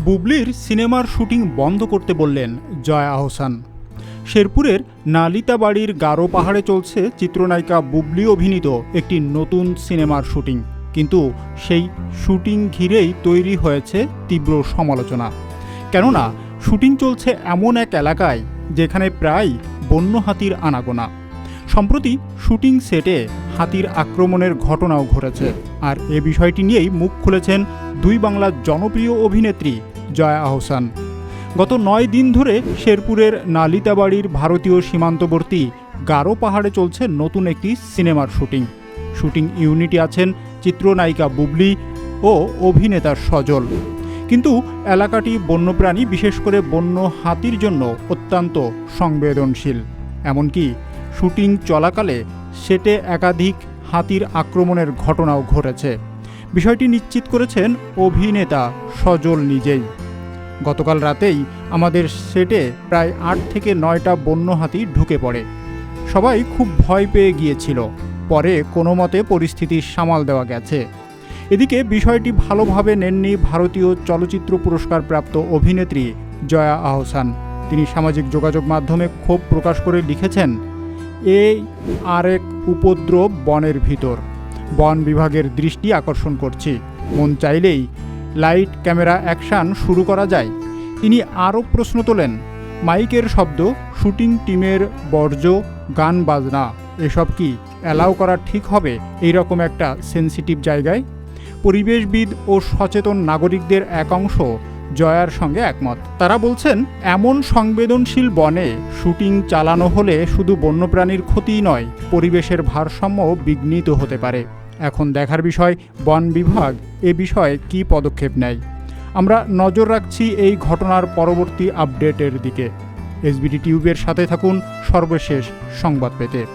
বুবলির সিনেমার শুটিং বন্ধ করতে বললেন জয়া আহসান। শেরপুরের নালিতাবাড়ির গারো পাহাড়ে চলছে চিত্রনায়িকা বুবলি অভিনীত একটি নতুন সিনেমার শুটিং, কিন্তু সেই শুটিং ঘিরেই তৈরি হয়েছে তীব্র সমালোচনা। কেননা শুটিং চলছে এমন এক এলাকায় যেখানে প্রায় বন্য হাতির আনাগোনা। সম্প্রতি শুটিং সেটে হাতির আক্রমণের ঘটনাও ঘটেছে, আর এ বিষয়টি নিয়েই মুখ খুলেছেন দুই বাংলার জনপ্রিয় অভিনেত্রী জয়া আহসান। গত 9 দিন ধরে শেরপুরের নালিতাবাড়ির ভারতীয় সীমান্তবর্তী গারো পাহাড়ে চলছে নতুন একটি সিনেমার শুটিং ইউনিটে আছেন চিত্রনায়িকা বুবলি ও অভিনেতা সজল। কিন্তু এলাকাটি বন্যপ্রাণী, বিশেষ করে বন্য হাতির জন্য অত্যন্ত সংবেদনশীল। এমনকি শুটিং চলাকালে সেটে একাধিক হাতির আক্রমণের ঘটনাও ঘটেছে। বিষয়টি নিশ্চিত করেছেন অভিনেতা সজল নিজেই। গতকাল রাতেই আমাদের সেটে প্রায় 8 থেকে 9টা বন্য হাতি ঢুকে পড়ে। সবাই খুব ভয় পেয়ে গিয়েছিল, পরে কোনো মতে পরিস্থিতি সামাল দেওয়া গেছে। এদিকে বিষয়টি ভালোভাবে নেননি ভারতীয় চলচ্চিত্র পুরস্কার প্রাপ্ত অভিনেত্রী জয়া আহসান। তিনি সামাজিক যোগাযোগ মাধ্যমে ক্ষোভ প্রকাশ করে লিখেছেন, এই আরেক উপদ্রব বনের ভিতর, বন বিভাগের দৃষ্টি আকর্ষণ করছি, মন চাইলেই লাইট ক্যামেরা অ্যাকশন শুরু করা যায়। তিনি আরও প্রশ্ন তোলেন, মাইকের শব্দ, শুটিং টিমের বর্জ্য, গান বাজনা এসব কি অ্যালাউ করা ঠিক হবে এইরকম একটা সেন্সিটিভ জায়গায়? পরিবেশবিদ ও সচেতন নাগরিকদের এক অংশ জয়ার সঙ্গে একমত। তারা বলছেন, এমন সংবেদনশীল বনে শুটিং চালানো হলে শুধু বন্যপ্রাণীর ক্ষতিই নয়, পরিবেশের ভারসাম্য বিঘ্নিত হতে পারে। এখন দেখার বিষয় বন বিভাগ এ বিষয়ে কী পদক্ষেপ নেয়। আমরা নজর রাখছি এই ঘটনার পরবর্তী আপডেটের দিকে। এসবিটি টিউবের সাথে থাকুন সর্বশেষ সংবাদ পেতে।